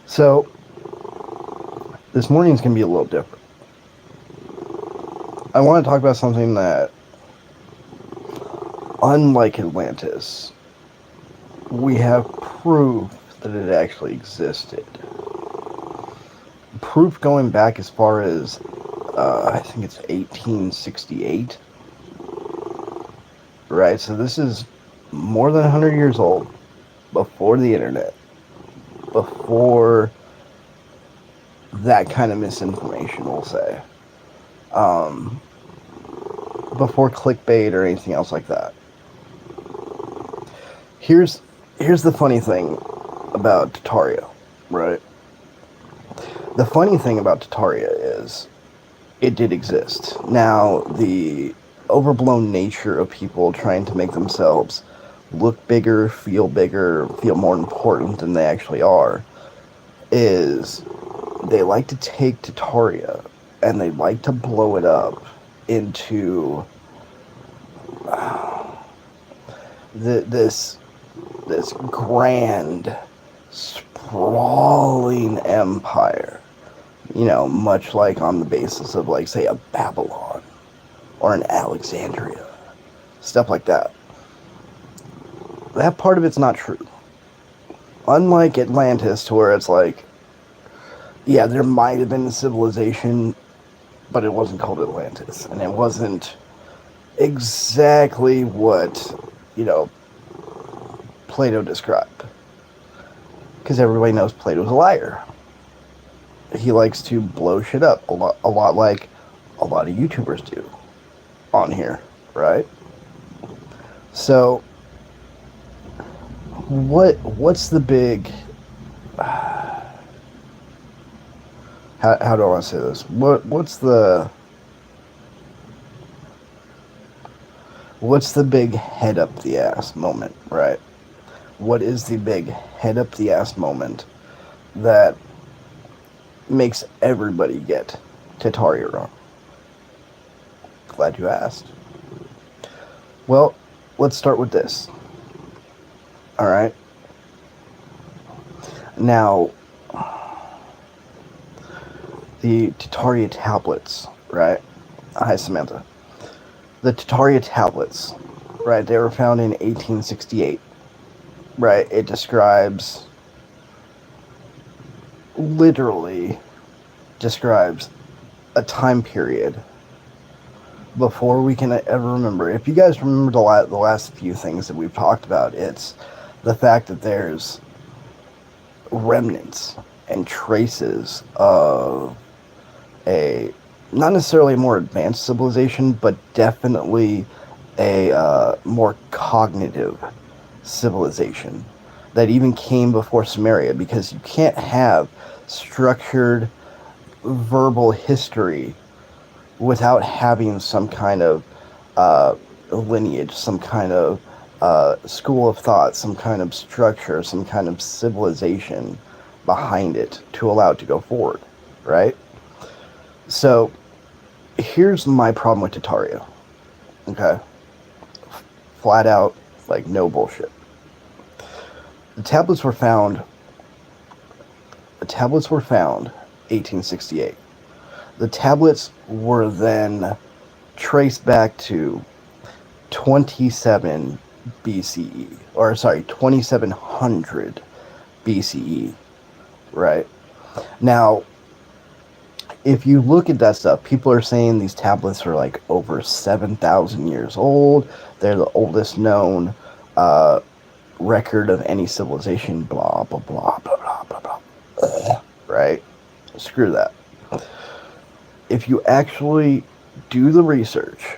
So, this morning's going to be a little different. I want to talk about something that, unlike Atlantis, we have proof that it actually existed. Proof going back as far as, I think it's 1868, right? So, this is more than 100 years old, before the internet, before that kind of misinformation, we'll say. Um, Before clickbait or anything else like that. Here's here's the funny thing about Tartaria, right? The funny thing about Tartaria is it did exist. Now, the overblown nature of people trying to make themselves look bigger, feel more important than they actually are, is they like to take Tartaria and they like to blow it up into this grand, sprawling empire. Much like on the basis of, like, say, a Babylon or an Alexandria, stuff like that. That part of it's not true. Unlike Atlantis, to where it's like, yeah, there might have been a civilization, but it wasn't called Atlantis, and it wasn't exactly what, Plato described. Because everybody knows Plato's a liar. He likes to blow shit up a lot like a lot of YouTubers do on here, right? So, what's the big? How do I want to say this? What's the big head up the ass moment, right? What is the big head up the ass moment that makes everybody get Tartaria wrong? Glad you asked. Well, let's start with this. All right. Now, the Tartaria tablets, right? Hi, Samantha. The Tartaria tablets, right? They were found in 1868, right? It describes, literally describes a time period before we can ever remember. If you guys remember the last few things that we've talked about, it's the fact that there's remnants and traces of a, not necessarily a more advanced civilization, but definitely a more cognitive civilization that even came before Sumeria, because you can't have structured verbal history without having some kind of lineage, some kind of school of thought, some kind of structure, some kind of civilization behind it to allow it to go forward, right? So, here's my problem with Tartaria, okay? Flat out, like, no bullshit. The tablets were found 1868. The tablets were then traced back to 27 BCE, or sorry, 2700 BCE, right? Now, if you look at that stuff, people are saying these tablets are like over 7,000 years old. They're the oldest known record of any civilization, blah, blah, blah, blah, blah, blah, blah. Right? Screw that. If you actually do the research,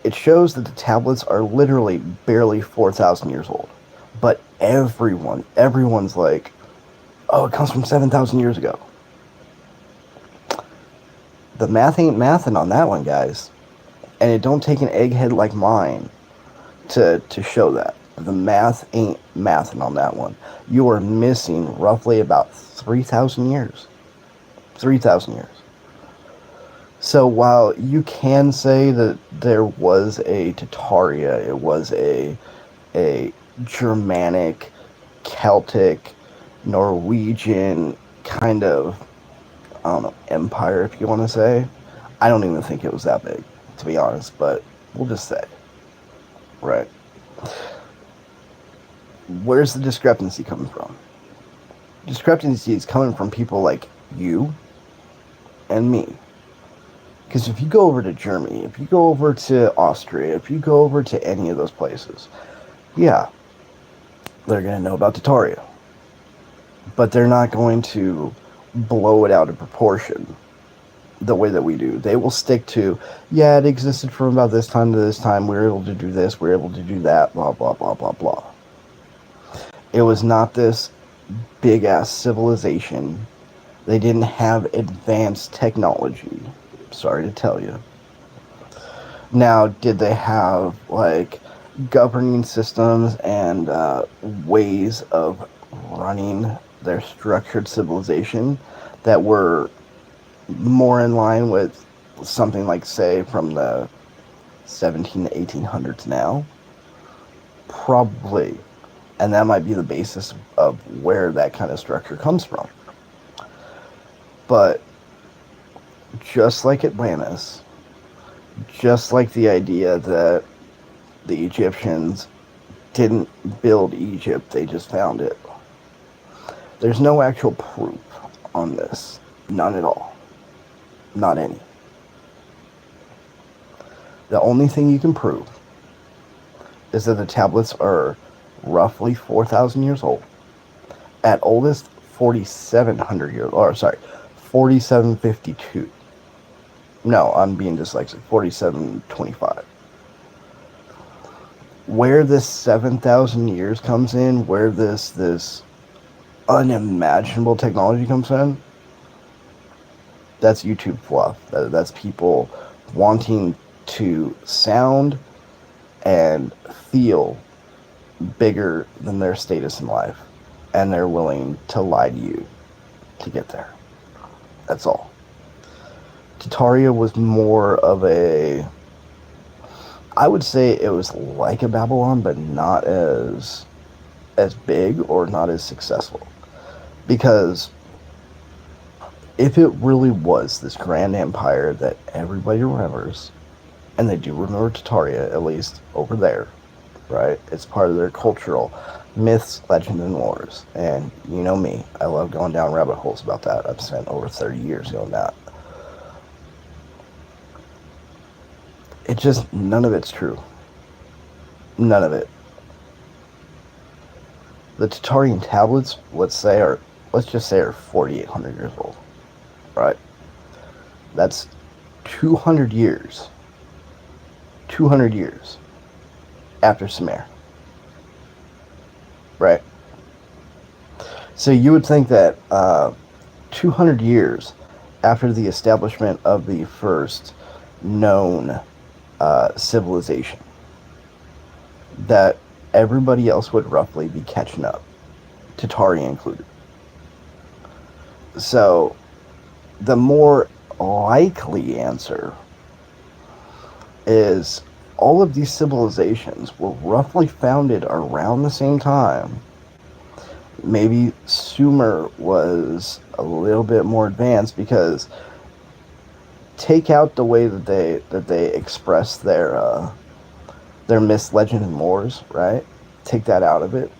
it shows that the tablets are literally barely 4,000 years old. But everyone's like, oh, it comes from 7,000 years ago. The math ain't mathin' on that one, guys. And it don't take an egghead like mine to show that. The math ain't mathin' on that one. You are missing roughly about 3,000 years. 3,000 years. So while you can say that there was a Tartaria, it was a Germanic, Celtic, Norwegian kind of, I don't know, empire, if you want to say. I don't even think it was that big, to be honest, but we'll just say, right? Where's the discrepancy coming from? Discrepancy is coming from people like you and me. Because if you go over to Germany, if you go over to Austria, if you go over to any of those places, yeah, they're going to know about Tartaria. But they're not going to blow it out of proportion the way that we do. They will stick to, yeah, it existed from about this time to this time. We were able to do this, we were able to do that, blah, blah, blah, blah, blah. It was not this big ass civilization. They didn't have advanced technology. Sorry to tell you. Now, did they have like governing systems and ways of running their structured civilization that were more in line with something like, say, from the 17 to 1800s now? Probably. And that might be the basis of where that kind of structure comes from. But just like Atlantis, just like the idea that the Egyptians didn't build Egypt, they just found it. There's no actual proof on this. None at all. Not any. The only thing you can prove is that the tablets are roughly 4,000 years old. At oldest, 4,700 years old. Or, sorry, 4,752. No, I'm being dyslexic. 4,725. Where this 7,000 years comes in, where this unimaginable technology comes in, that's YouTube fluff. That's people wanting to sound and feel bigger than their status in life, and they're willing to lie to you to get there. That's all. Tartaria was more of a, I would say it was like a Babylon, but not as big or not as successful. Because if it really was this grand empire that everybody remembers, and they do remember Tartaria, at least over there, right? It's part of their cultural myths, legends, and lores. And you know me, I love going down rabbit holes about that. I've spent over 30 years doing that. It just, none of it's true. None of it. The Tartarian tablets, let's just say are 4,800 years old, right? That's 200 years. 200 years after Sumer, right? So you would think that 200 years after the establishment of the first known civilization, that everybody else would roughly be catching up, Tartaria included. So the more likely answer is all of these civilizations were roughly founded around the same time. Maybe Sumer was a little bit more advanced, because take out the way that they express their myths, legends, and lores, right? Take that out of it.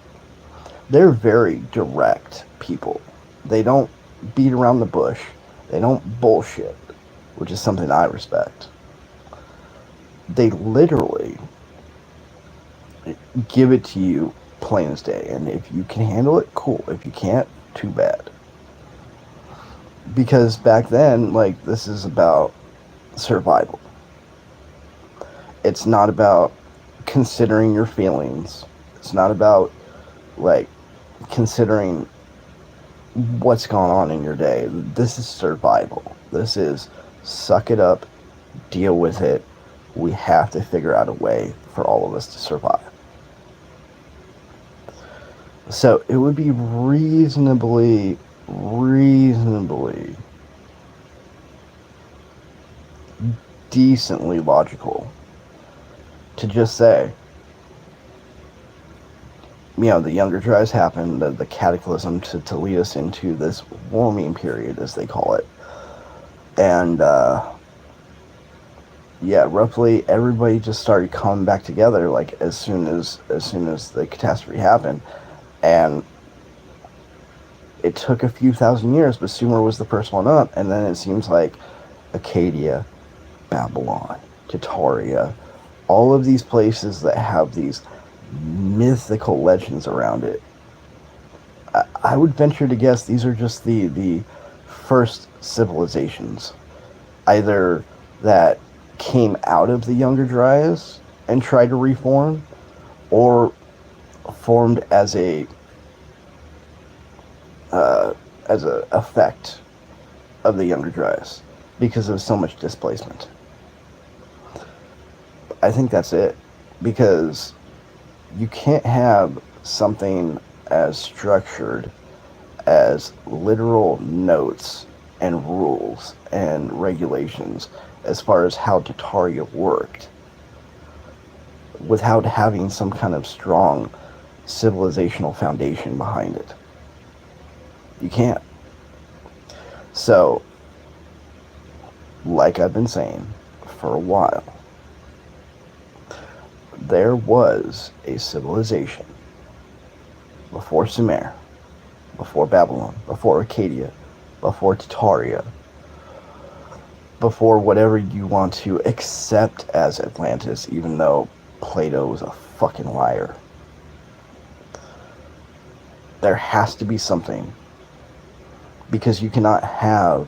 They're very direct people. They don't beat around the bush. They don't bullshit, which is something I respect. They literally give it to you plain as day. And if you can handle it, cool. If you can't, too bad. Because back then, like, this is about survival. It's not about considering your feelings. It's not about, like, considering what's going on in your day. This is survival. This is suck it up, deal with it. We have to figure out a way for all of us to survive. So it would be reasonably decently logical to just say, the Younger Dryas happened, the cataclysm to lead us into this warming period, as they call it. And, yeah, roughly everybody just started coming back together, like, as soon as the catastrophe happened. And it took a few thousand years, but Sumer was the first one up, and then it seems like Acadia, Babylon, Tartaria, all of these places that have these mythical legends around it. I would venture to guess these are just the first civilizations, either that came out of the Younger Dryas and tried to reform, or formed as a effect of the Younger Dryas because of so much displacement. I think that's it, because you can't have something as structured as literal notes and rules and regulations as far as how Tartaria worked without having some kind of strong civilizational foundation behind it. You can't. So, like I've been saying for a while, there was a civilization before Sumer, before Babylon, before Acadia, before Tartaria, before whatever you want to accept as Atlantis, even though Plato was a fucking liar. There has to be something, because you cannot have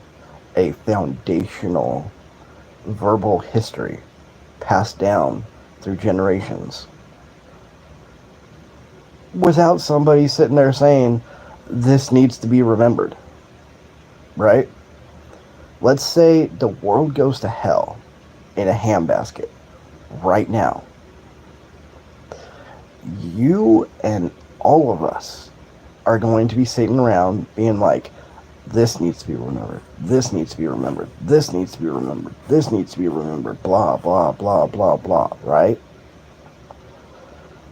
a foundational verbal history passed down through generations without somebody sitting there saying, this needs to be remembered, right? Let's say the world goes to hell in a handbasket right now. You and all of us are going to be sitting around being like, this needs to be remembered, this needs to be remembered, this needs to be remembered, this needs to be remembered, blah, blah, blah, blah, blah, right?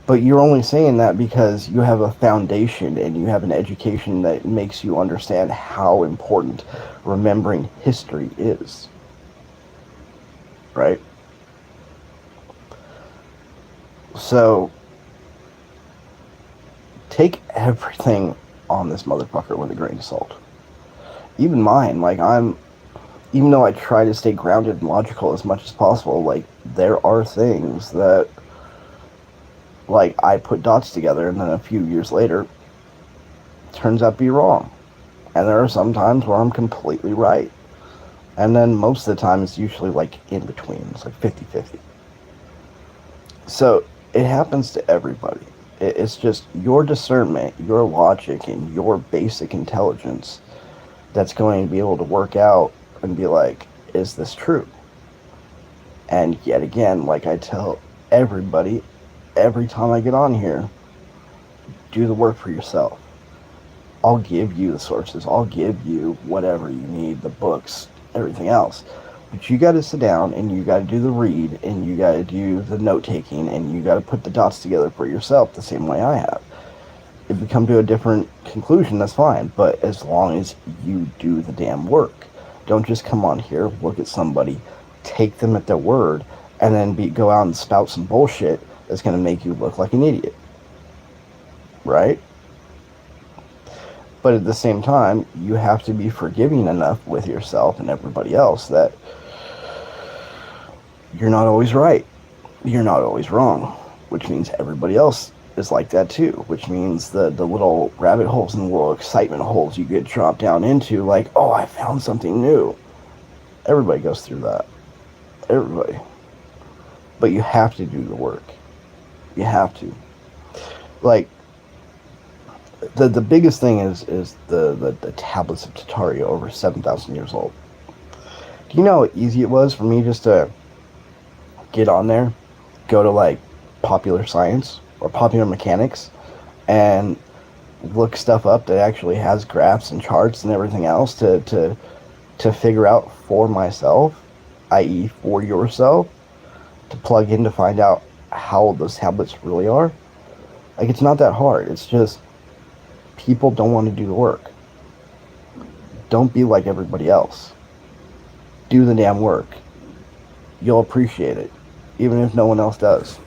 But you're only saying that because you have a foundation and you have an education that makes you understand how important remembering history is. Right? So, take everything on this motherfucker with a grain of salt. Even mine, even though I try to stay grounded and logical as much as possible, like, there are things that, like, I put dots together and then a few years later turns out to be wrong. And there are some times where I'm completely right. And then most of the time it's usually like in between. It's like 50-50. So it happens to everybody. It's just your discernment, your logic, and your basic intelligence that's going to be able to work out and be like, is this true? And yet again, like I tell everybody, every time I get on here, do the work for yourself. I'll give you the sources. I'll give you whatever you need, the books, everything else. But you got to sit down and you got to do the read and you got to do the note taking and you got to put the dots together for yourself the same way I have. If you come to a different conclusion, that's fine. But as long as you do the damn work, don't just come on here, look at somebody, take them at their word, and then go out and spout some bullshit that's going to make you look like an idiot. Right? But at the same time, you have to be forgiving enough with yourself and everybody else that you're not always right. You're not always wrong. Which means everybody else is like that too. Which means the little rabbit holes and the little excitement holes you get dropped down into, like, oh, I found something new. Everybody goes through that. Everybody. But you have to do the work. You have to. Like, the biggest thing is the tablets of Tartaria, over 7,000 years old. Do you know how easy it was for me just to get on there, go to like Popular Science or Popular Mechanics, and look stuff up that actually has graphs and charts and everything else to figure out for myself, i.e. for yourself, to plug in to find out how those tablets really are? Like, it's not that hard. It's just people don't want to do the work. Don't be like everybody else. Do the damn work. You'll appreciate it, even if no one else does.